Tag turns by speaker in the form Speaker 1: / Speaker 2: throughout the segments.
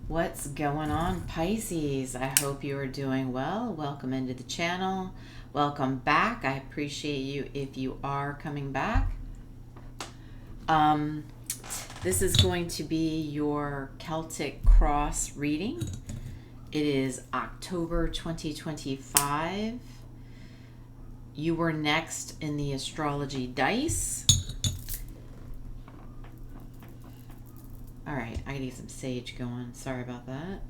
Speaker 1: What's going on, Pisces? I hope you are doing well. Welcome into the channel. Welcome back. I appreciate you if you are coming back. This is going to be your Celtic Cross reading. It is October 2025. You were next in the astrology dice. All right, I gotta get some sage going. Sorry about that.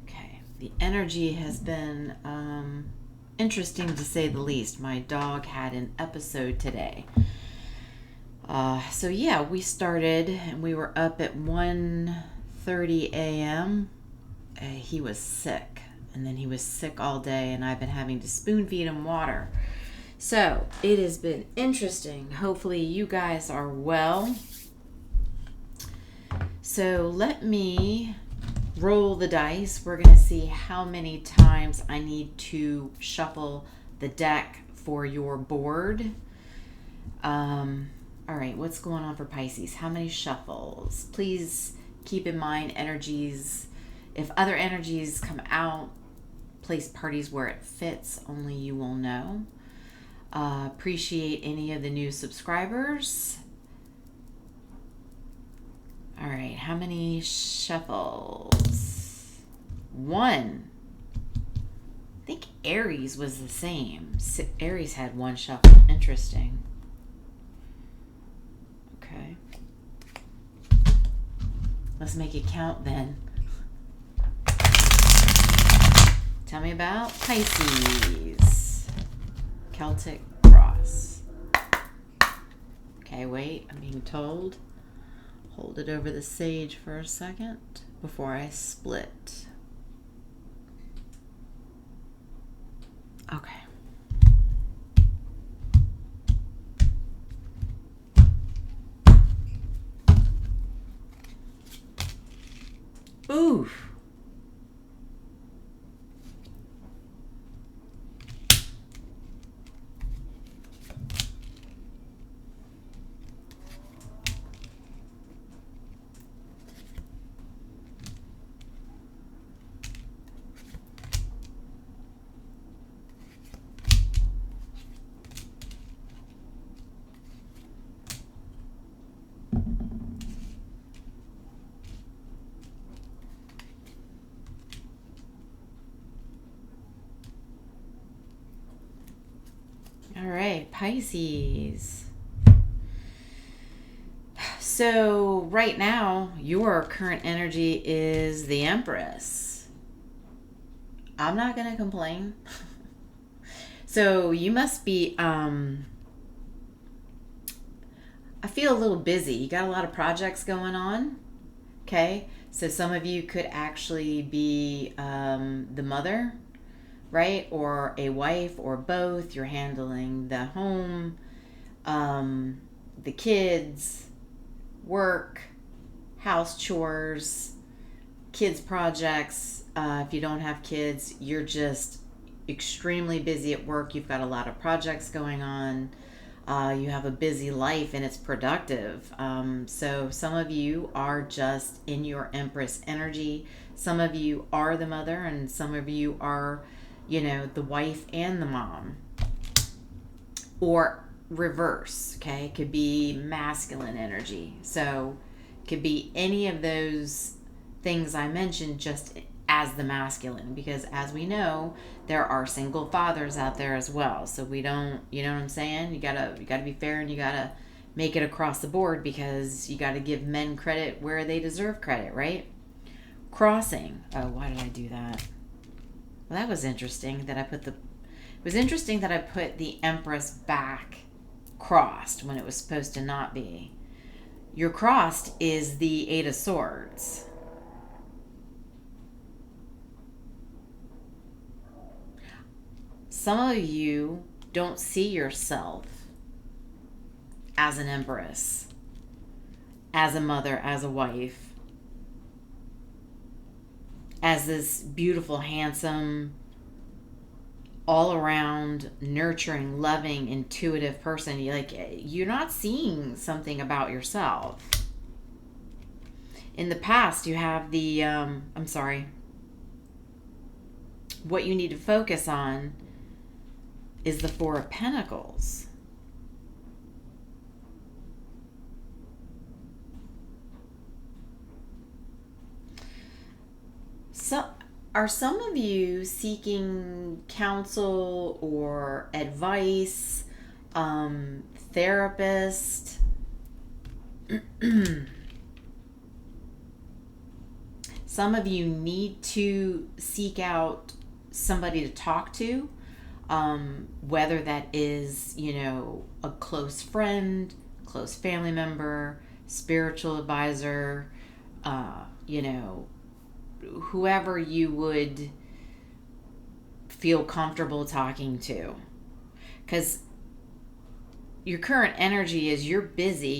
Speaker 1: Okay, the energy has been interesting to say the least. My dog had an episode today. So yeah, we started and we were up at 1:30 a.m. He was sick, and then he was sick all day, and I've been having to spoon feed him water. So it has been interesting. Hopefully you guys are well. So let me roll the dice. We're going to see how many times I need to shuffle the deck for your board. All right, what's going on for Pisces? How many shuffles? Please keep in mind energies. If other energies come out, place parties where it fits. Only you will know. Appreciate any of the new subscribers. All right, how many shuffles? One. I think Aries was the same. Aries had one shuffle. Interesting. Okay. Let's make it count then. Tell me about Pisces. Celtic Cross. Okay, wait, I'm being told. Hold it over the sage for a second before I split. Okay. Oof. All right, Pisces. So right now, your current energy is the Empress. I'm not going to complain. So you must be, I feel a little busy. You got a lot of projects going on. Okay. So some of you could actually be the mother, right? Or a wife, or both. You're handling the home, the kids, work, house chores, kids projects. If you don't have kids, you're just extremely busy at work. You've got a lot of projects going on. You have a busy life and it's productive. So some of you are just in your Empress energy. Some of you are the mother, and some of you are, the wife and the mom. Or reverse, okay? It could be masculine energy. So it could be any of those things I mentioned, just as the masculine, because as we know, there are single fathers out there as well. So we don't, you know what I'm saying? You gotta be fair, and you gotta make it across the board, because you gotta give men credit where they deserve credit, right? Crossing. Oh, why did I do that? Well, that was interesting that I put the Empress back crossed when it was supposed to not be. Your crossed is the Eight of Swords. Some of you don't see yourself as an Empress, as a mother, as a wife, as this beautiful, handsome, all around nurturing, loving, intuitive person. You're not seeing something about yourself. In the past, you have the what you need to focus on is the Four of Pentacles. So, are some of you seeking counsel or advice, therapist? Some of you need to seek out somebody to talk to, whether that is, a close friend, close family member, spiritual advisor, whoever you would feel comfortable talking to. Because your current energy is you're busy,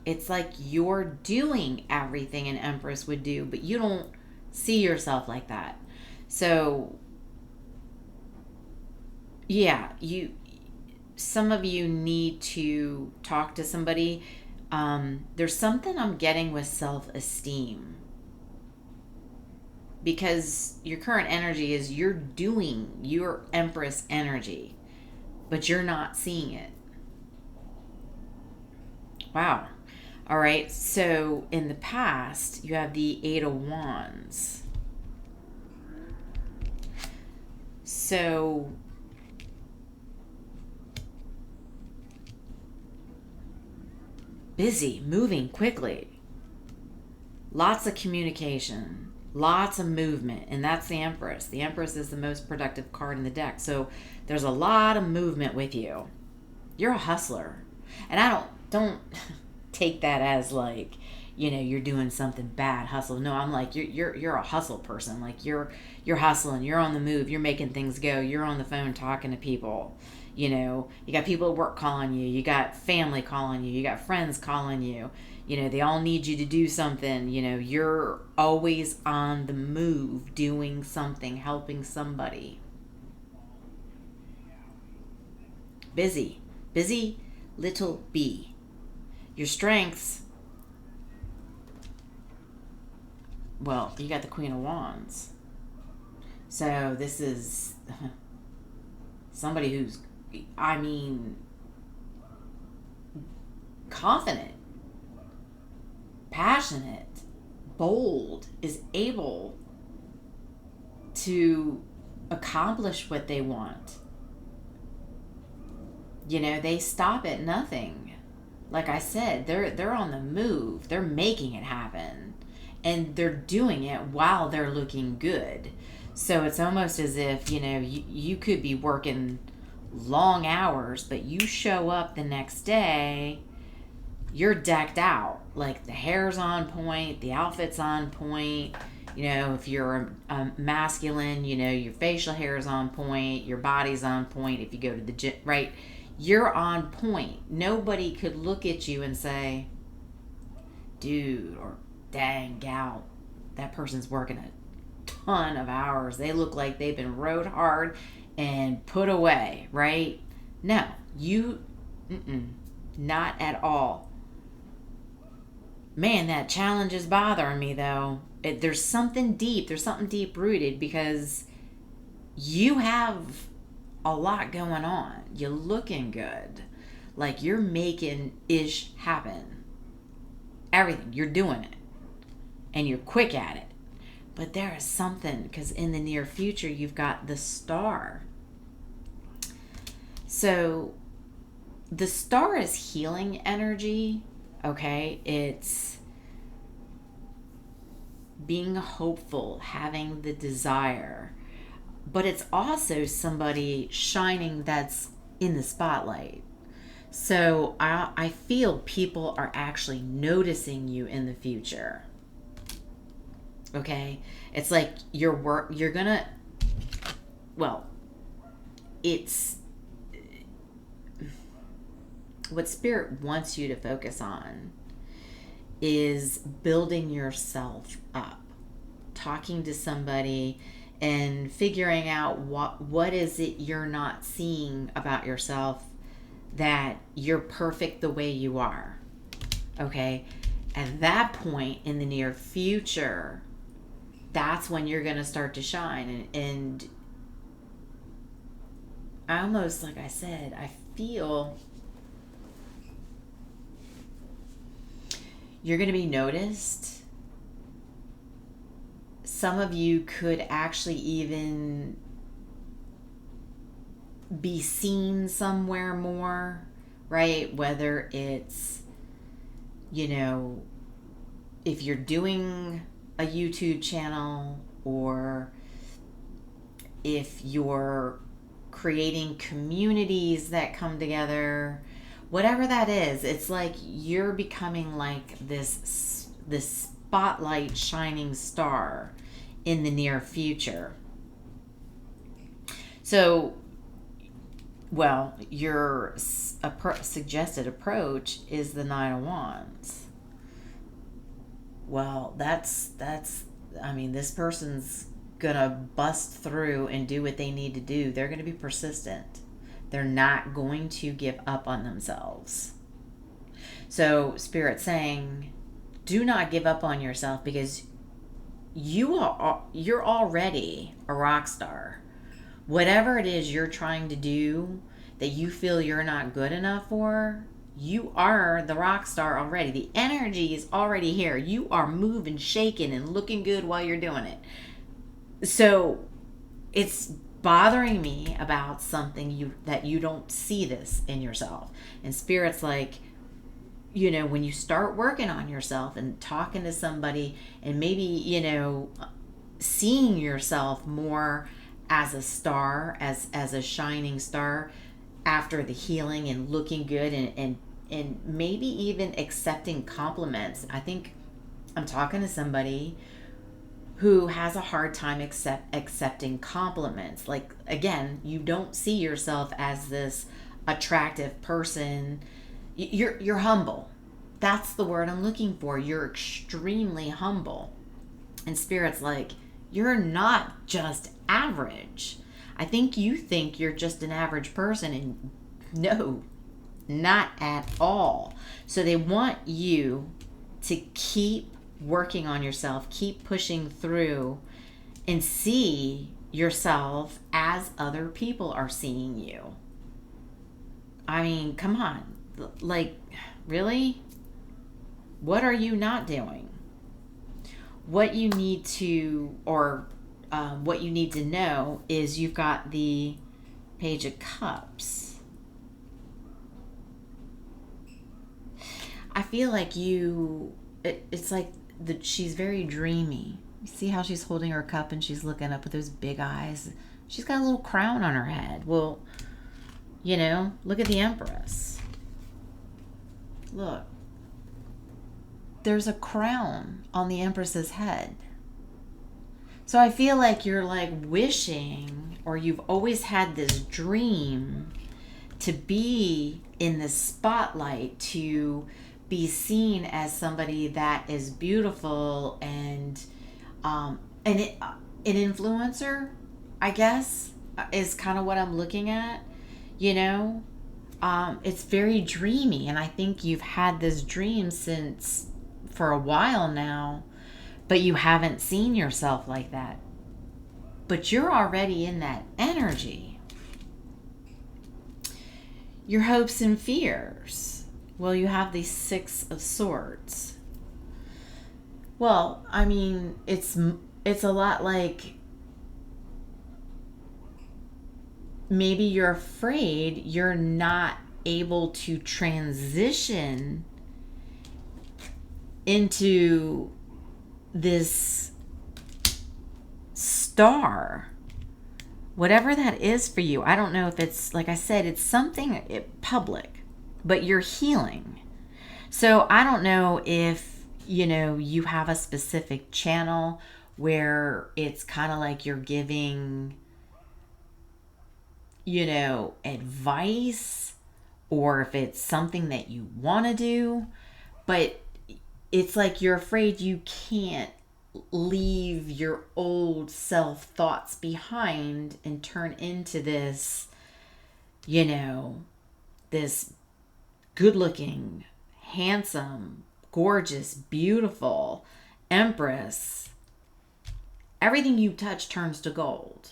Speaker 1: it's like you're doing everything an Empress would do, but you don't see yourself like that. So yeah, some of you need to talk to somebody. There's something I'm getting with self-esteem, because your current energy is you're doing your Empress energy, but you're not seeing it. Wow. All right. So in the past, you have the Eight of Wands. So busy, moving quickly, lots of communication, lots of movement, and that's the Empress. The Empress is the most productive card in the deck. So there's a lot of movement with you. You're a hustler. And I don't take that as like, you're doing something bad, hustle. No, I'm like, you're a hustle person. Like you're hustling, you're on the move, you're making things go, you're on the phone talking to people. You got people at work calling you, you got family calling you, you got friends calling you. They all need you to do something. You're always on the move, doing something, helping somebody. Busy little bee. Your strengths, well, you got the Queen of Wands. So this is somebody who's, confident, passionate, bold, is able to accomplish what they want. They stop at nothing. Like I said, they're on the move. They're making it happen. And they're doing it while they're looking good. So it's almost as if, you could be working long hours, but you show up the next day, you're decked out. Like the hair's on point, the outfit's on point. If you're a masculine, your facial hair is on point, your body's on point. If you go to the gym, right? You're on point. Nobody could look at you and say, dude, or dang gal, that person's working a ton of hours. They look like they've been rode hard and put away, right? No, not at all. Man, that challenge is bothering me though. There's something deep rooted, because you have a lot going on. You're looking good. Like you're making ish happen. Everything. You're doing it. And you're quick at it. But there is something, because in the near future, you've got the Star. So the Star is healing energy. Okay. It's being hopeful, having the desire. But it's also somebody shining that's in the spotlight. So I feel people are actually noticing you in the future. Okay? It's like it's what Spirit wants you to focus on is building yourself up. Talking to somebody and figuring out what is it you're not seeing about yourself, that you're perfect the way you are. Okay? At that point in the near future, that's when you're going to start to shine. And I almost, like I said, I feel you're going to be noticed. Some of you could actually even be seen somewhere more, right? Whether it's, if you're doing a YouTube channel, or if you're creating communities that come together, whatever that is, it's like you're becoming like this spotlight shining star in the near future. So, well, your suggested approach is the Nine of Wands. Well, that's this person's gonna bust through and do what they need to do. They're gonna be persistent. They're not going to give up on themselves. So Spirit's saying, do not give up on yourself, because you're already a rock star. Whatever it is you're trying to do that you feel you're not good enough for, you are the rock star already. The energy is already here. You are moving, shaking, and looking good while you're doing it. So it's bothering me about something that you don't see this in yourself. And Spirit's like, when you start working on yourself and talking to somebody, and maybe, seeing yourself more as a star, as a shining star after the healing, and looking good, and maybe even accepting compliments. I think I'm talking to somebody who has a hard time accepting compliments. Like, again, you don't see yourself as this attractive person. You're humble. That's the word I'm looking for. You're extremely humble. And Spirit's like, you're not just average. I think you think you're just an average person, and no, not at all. So they want you to keep working on yourself, keep pushing through, and see yourself as other people are seeing you. I mean, come on. Like, really? What are you not doing? What you need to, what you need to know is you've got the Page of Cups. I feel like it's like she's very dreamy. You see how she's holding her cup and she's looking up with those big eyes? She's got a little crown on her head. Well, look at the Empress. Look. There's a crown on the Empress's head. So I feel like you're like wishing, or you've always had this dream to be in the spotlight, to be seen as somebody that is beautiful and an influencer, I guess, is kind of what I'm looking at. It's very dreamy, and I think you've had this dream for a while now, but you haven't seen yourself like that. But you're already in that energy. Your hopes and fears. Well, you have the Six of Swords. Well, I mean, it's a lot like maybe you're afraid you're not able to transition into this star, whatever that is for you. I don't know if it's, like I said, it's something public, but you're healing. So I don't know if, you have a specific channel where it's kind of like you're giving, advice, or if it's something that you want to do, but it's like you're afraid you can't leave your old self thoughts behind and turn into this, this good looking, handsome, gorgeous, beautiful empress. Everything you touch turns to gold.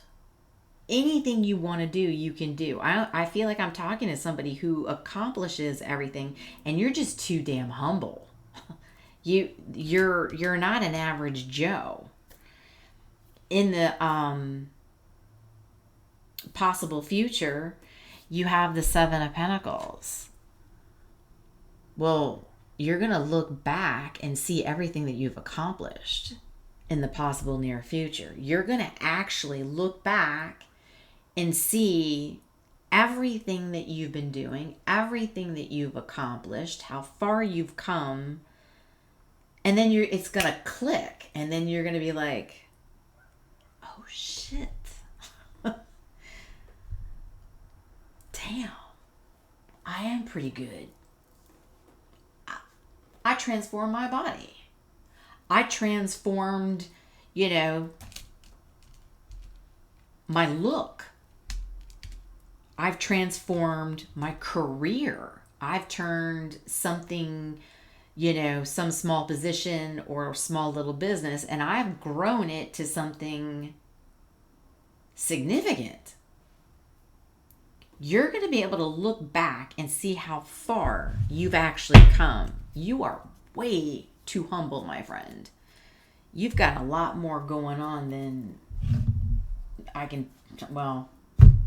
Speaker 1: Anything you want to do, you can do. I feel like I'm talking to somebody who accomplishes everything, and you're just too damn humble. You're not an average Joe. In the possible future, you have the Seven of Pentacles. Well, you're going to look back and see everything that you've accomplished in the possible near future. You're going to actually look back and see everything that you've been doing, everything that you've accomplished, how far you've come. And then it's going to click. And then you're going to be like, oh shit. Damn. I am pretty good. I transformed my body. I transformed, my look. I've transformed my career. I've turned something, some small position or small little business, and I've grown it to something significant. You're going to be able to look back and see how far you've actually come. You are way too humble, my friend. You've got a lot more going on than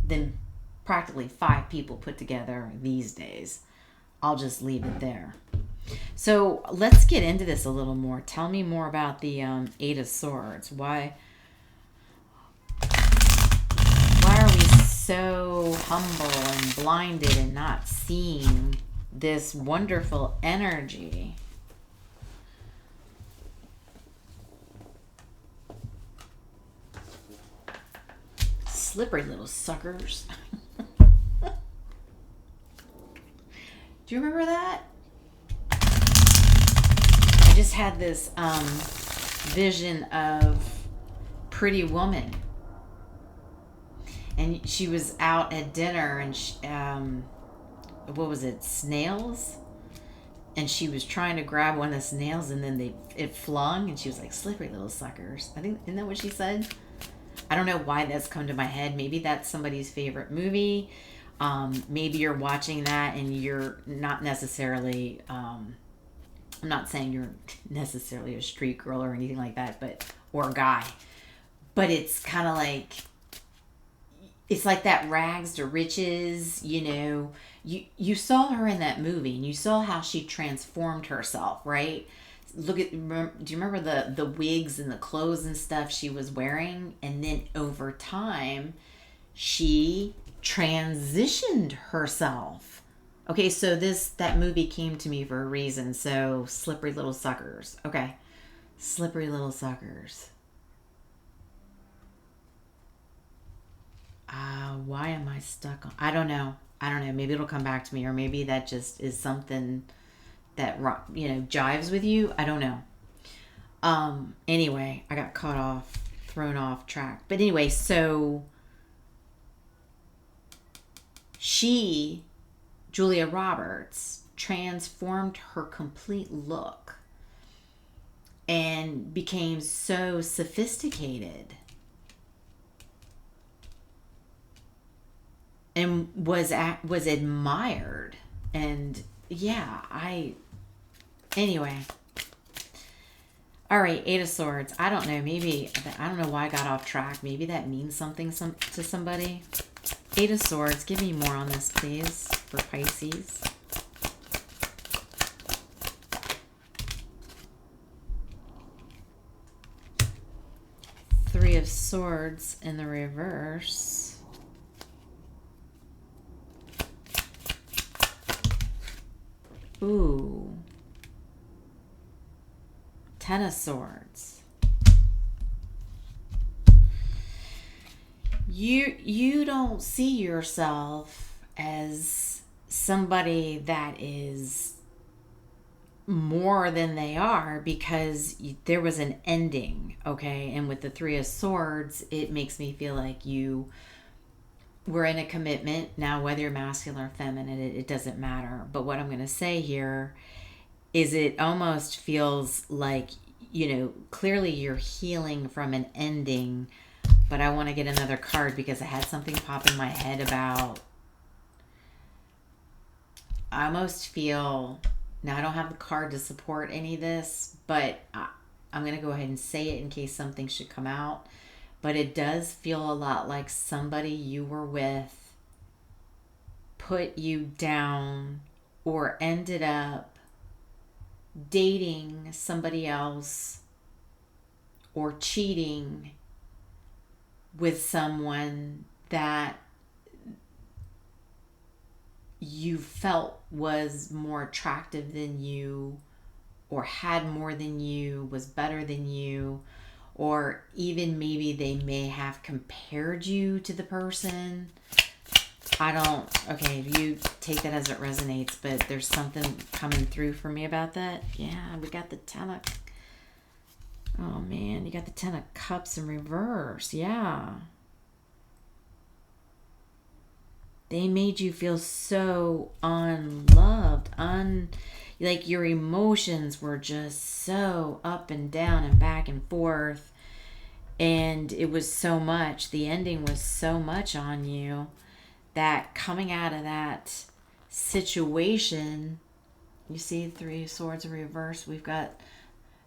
Speaker 1: than practically 5 people put together these days. I'll just leave it there. So let's get into this a little more. Tell me more about the 8 of Swords. Why are we so humble and blinded and not seeing this wonderful energy? Slippery little suckers. Do you remember that? I just had this vision of Pretty Woman. And she was out at dinner and what was it? Snails? And she was trying to grab one of the snails and then it flung and she was like, slippery little suckers. I think, isn't that what she said? I don't know why that's come to my head. Maybe that's somebody's favorite movie. Maybe you're watching that and you're not necessarily, I'm not saying you're necessarily a street girl or anything like that, or a guy, but it's kind of like, it's like that rags to riches, you saw her in that movie and you saw how she transformed herself, right? Do you remember the wigs and the clothes and stuff she was wearing? And then over time, she transitioned herself. Okay, so that movie came to me for a reason. So slippery little suckers. Okay, slippery little suckers. Why am I stuck on? I don't know. Maybe it'll come back to me, or maybe that just is something that jives with you. I don't know. Anyway, I got thrown off track. But anyway, so Julia Roberts, transformed her complete look and became so sophisticated and was admired. And anyway. All right, 8 of Swords. I don't know. I don't know why I got off track. Maybe that means something to somebody. 8 of Swords. Give me more on this, please, for Pisces. Three of Swords in the reverse. Ooh. 10 of Swords. You don't see yourself as somebody that is more than they are because there was an ending, okay? And with the Three of Swords, it makes me feel like you were in a commitment. Now, whether you're masculine or feminine, it doesn't matter. But what I'm going to say here is it almost feels like, clearly you're healing from an ending. But I want to get another card because I had something pop in my head about, I almost feel, now I don't have the card to support any of this, but I'm going to go ahead and say it in case something should come out. But it does feel a lot like somebody you were with put you down or ended up dating somebody else or cheating with someone that you felt was more attractive than you, or had more than you, was better than you, or even maybe they may have compared you to the person. Okay, you take that as it resonates, but there's something coming through for me about that. Yeah, we got the oh man, you got the Ten of Cups in reverse. Yeah. They made you feel so unloved, like your emotions were just so up and down and back and forth. And it was so much, the ending was so much on you that coming out of that situation, you see Three of Swords in reverse, we've got,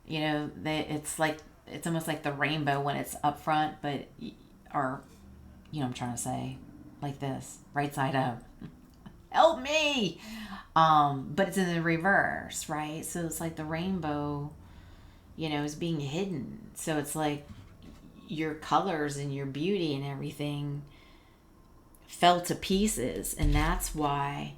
Speaker 1: it's almost like the rainbow when it's up front, but, or, I'm trying to say, like this, right side up. Help me! But it's in the reverse, right? So it's like the rainbow, is being hidden. So it's like your colors and your beauty and everything fell to pieces. And that's why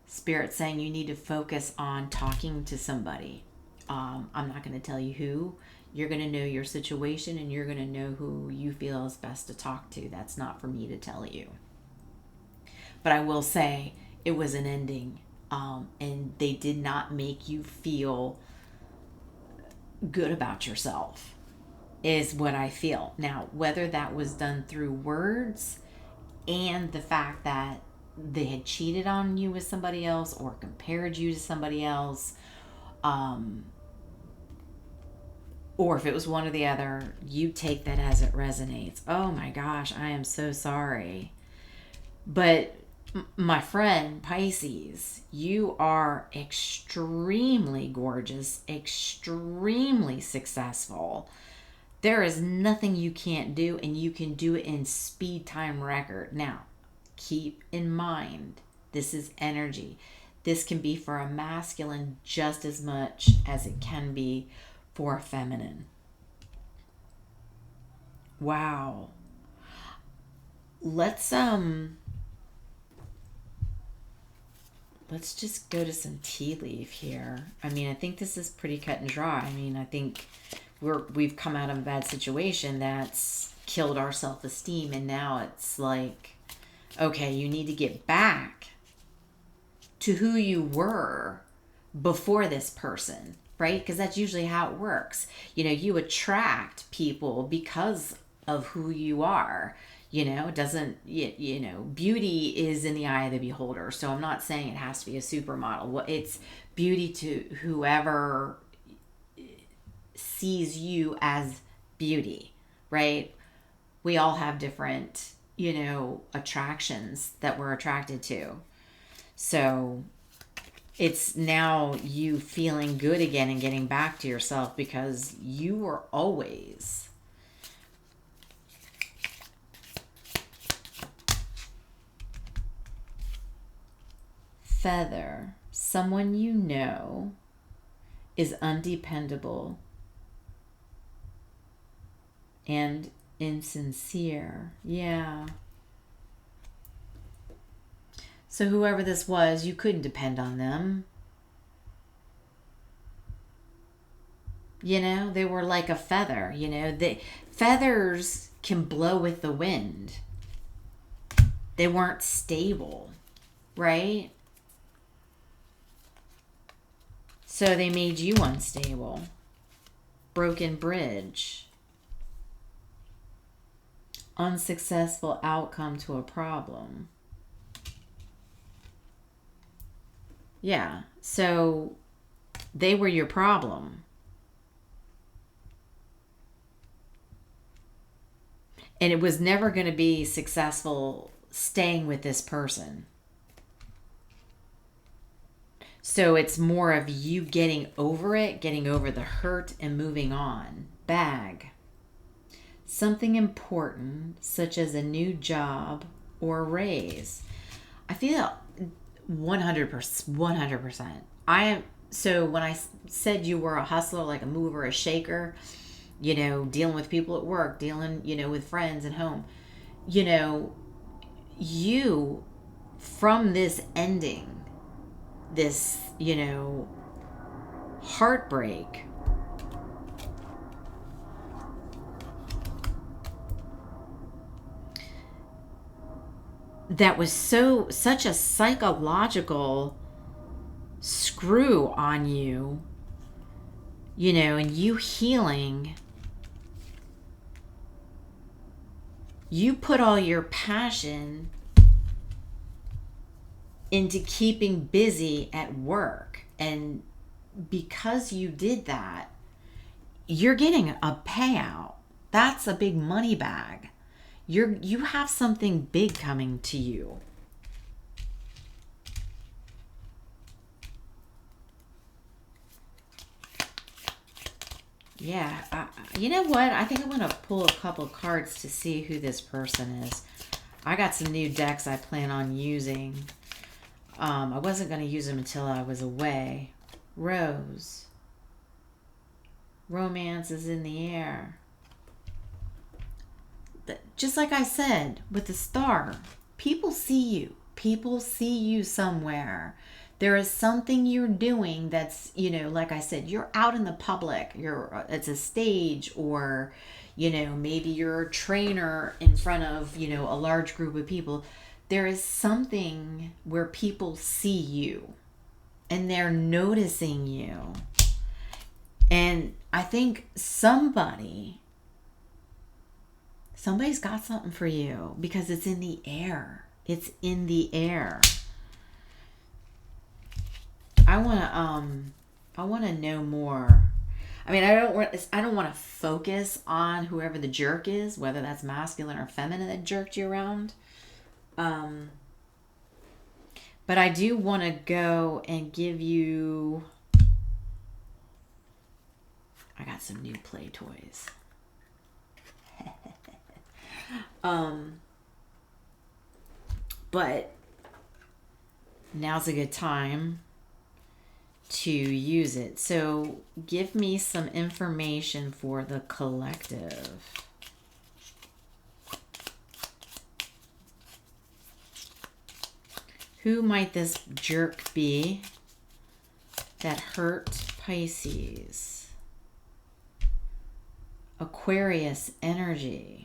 Speaker 1: Spirit's saying you need to focus on talking to somebody. I'm not going to tell you who. You're going to know your situation and you're going to know who you feel is best to talk to. That's not for me to tell you. But I will say it was an ending, and they did not make you feel good about yourself, is what I feel. Now, whether that was done through words and the fact that they had cheated on you with somebody else or compared you to somebody else, or if it was one or the other, you take that as it resonates. Oh my gosh, I am so sorry. But my friend Pisces, you are extremely gorgeous, extremely successful. There is nothing you can't do, and you can do it in speed time record. Now, keep in mind, this is energy. This can be for a masculine just as much as it can be for a feminine. Wow. Let's just go to some tea leaf here. I mean, I think this is pretty cut and dry. I mean, I think we've come out of a bad situation that's killed our self-esteem, and now it's like, okay, you need to get back to who you were before this person, right? Because that's usually how it works. You attract people because of who you are. It doesn't, beauty is in the eye of the beholder. So I'm not saying it has to be a supermodel. Well, it's beauty to whoever sees you as beauty, right? We all have different, attractions that we're attracted to. So it's now you feeling good again and getting back to yourself because you were always feather. Someone you know is undependable and insincere. Yeah. So whoever this was, you couldn't depend on them. They were like a feather. Feathers can blow with the wind. They weren't stable, right? So they made you unstable. Broken bridge. Unsuccessful outcome to a problem. Yeah, so they were your problem. And it was never going to be successful staying with this person. So it's more of you getting over it, getting over the hurt and moving on. Bag. Something important, such as a new job or a raise. I feel 100%. So when I said you were a hustler, like a mover, a shaker, dealing with people at work, dealing, with friends at home, you, from this ending, this, heartbreak, that was such a psychological screw on you, and you healing, you put all your passion into keeping busy at work. And because you did that, you're getting a payout. That's a big money bag. You have something big coming to you. Yeah, you know what? I think I'm going to pull a couple cards to see who this person is. I got some new decks I plan on using. I wasn't going to use them until I was away. Rose. Romance is in the air. Just like I said, with the star, people see you. People see you somewhere. There is something you're doing that's, like I said, you're out in the public. It's a stage, or, maybe you're a trainer in front of, a large group of people. There is something where people see you and they're noticing you. And I think somebody's got something for you, because it's in the air. It's in the air. I want to know more. I mean, I don't want to focus on whoever the jerk is, whether that's masculine or feminine that jerked you around. But I do want to go and give you, I got some new play toys. But now's a good time to use it. So give me some information for the collective. Who might this jerk be that hurt Pisces? Aquarius energy.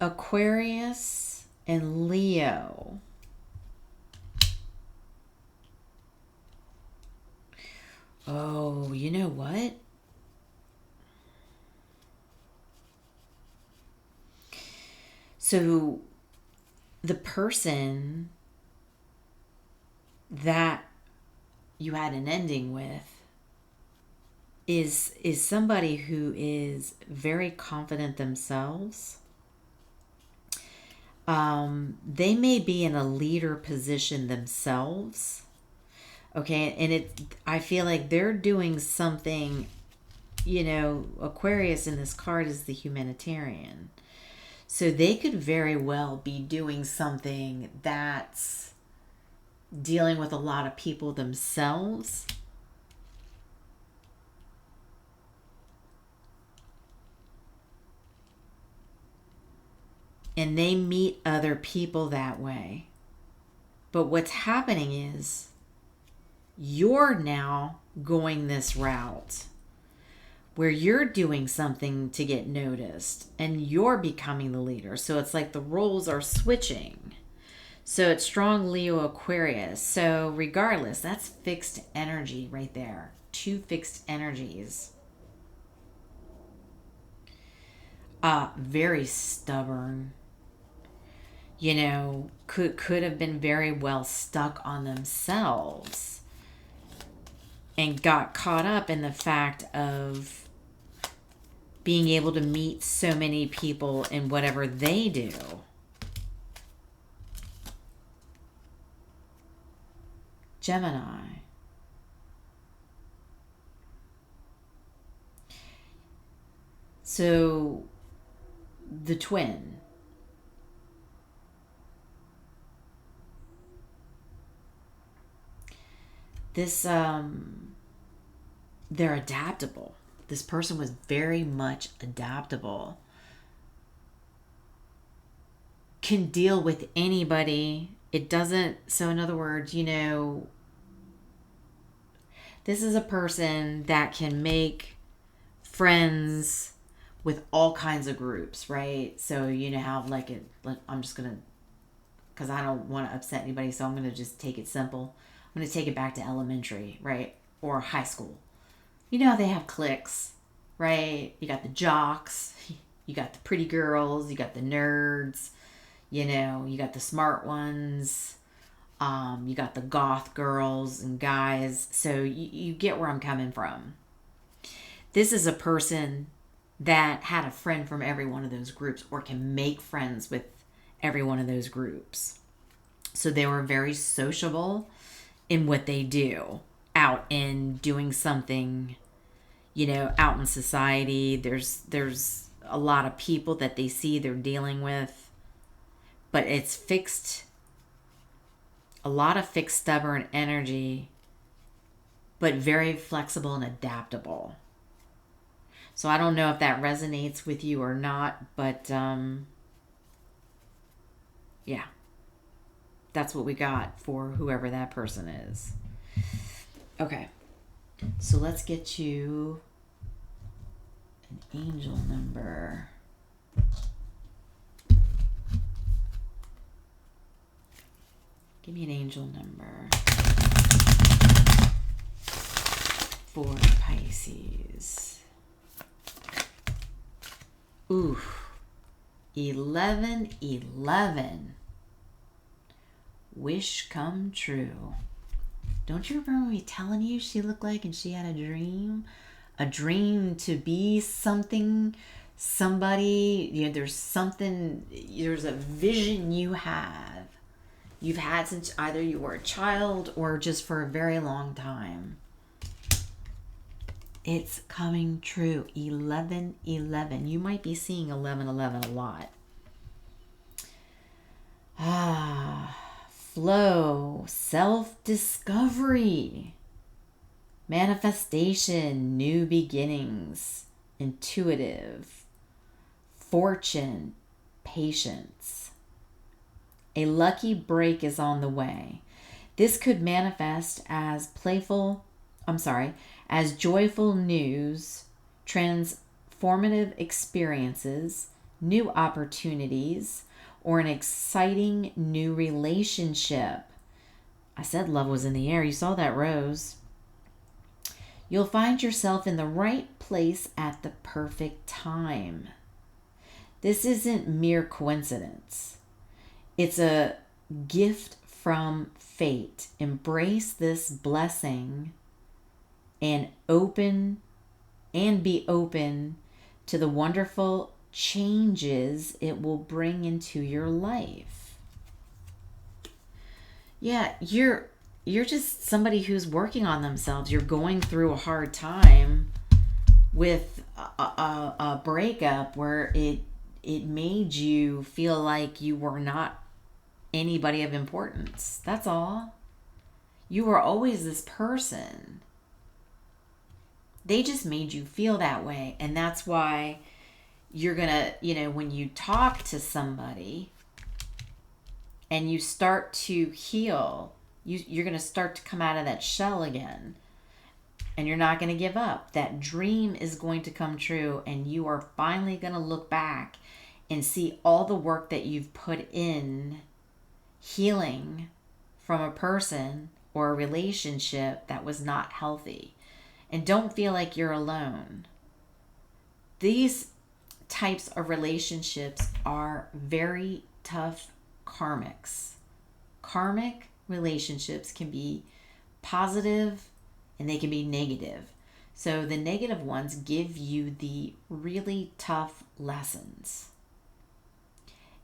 Speaker 1: Aquarius and Leo. Oh, you know what? So the person that you had an ending with is somebody who is very confident themselves. They may be in a leader position themselves. Okay, and I feel like they're doing something, Aquarius in this card is the humanitarian. So they could very well be doing something that's dealing with a lot of people themselves. and they meet other people that way. But what's happening is you're now going this route where you're doing something to get noticed and you're becoming the leader. So it's like the roles are switching. So it's strong Leo Aquarius. So regardless, that's fixed energy right there. 2 fixed energies. Very stubborn. Could have been very well stuck on themselves and got caught up in the fact of being able to meet so many people in whatever they do. Gemini. So the twin. They're adaptable. This person was very much adaptable. Can deal with anybody. It doesn't, so in other words, this is a person that can make friends with all kinds of groups, right? So how I'm just going to, because I don't want to upset anybody, so I'm going to just take it simple. I'm going to take it back to elementary, right? Or high school. How they have cliques, right? You got the jocks, you got the pretty girls, you got the nerds, you got the smart ones, you got the goth girls and guys. So you get where I'm coming from. This is a person that had a friend from every one of those groups or can make friends with every one of those groups. So they were very sociable in what they do, out in doing something, out in society. There's a lot of people that they see they're dealing with, but it's fixed, a lot of fixed stubborn energy, but very flexible and adaptable. So I don't know if that resonates with you or not, but yeah. That's what we got for whoever that person is. Okay. So let's get you an angel number. Give me an angel number for Pisces. Ooh. 1111. Wish come true. Don't you remember me telling you she looked like and she had a dream? A dream to be something, somebody, there's a vision you have. You've had since either you were a child or just for a very long time. It's coming true. 1111. You might be seeing 1111 a lot. Flow, self-discovery, manifestation, new beginnings, intuitive, fortune, patience. A lucky break is on the way. This could manifest as as joyful news, transformative experiences, new opportunities, or an exciting new relationship. I said love was in the air. You saw that, Rose. You'll find yourself in the right place at the perfect time. This isn't mere coincidence. It's a gift from fate. Embrace this blessing and be open to the wonderful changes it will bring into your life. Yeah, you're just somebody who's working on themselves. You're going through a hard time with a breakup where it made you feel like you were not anybody of importance. That's all. You were always this person. They just made you feel that way, and that's why you're going to, when you talk to somebody and you start to heal, you're going to start to come out of that shell again. And you're not going to give up. That dream is going to come true, and you are finally going to look back and see all the work that you've put in healing from a person or a relationship that was not healthy. And don't feel like you're alone. These types of relationships are very tough karmics. Karmic relationships can be positive and they can be negative. So the negative ones give you the really tough lessons.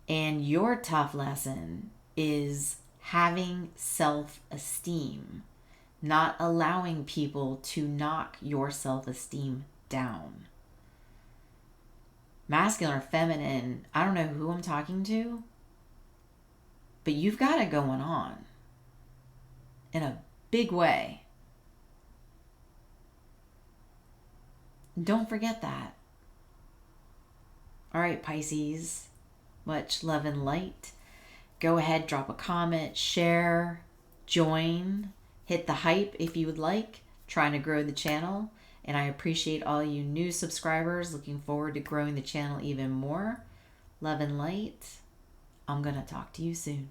Speaker 1: And your tough lesson is having self-esteem, not allowing people to knock your self-esteem down. Masculine or feminine, I don't know who I'm talking to, but you've got it going on in a big way. Don't forget that. All right, Pisces, much love and light. Go ahead, drop a comment, share, join, hit the hype if you would like. Trying to grow the channel. And I appreciate all you new subscribers. Looking forward to growing the channel even more. Love and light. I'm going to talk to you soon.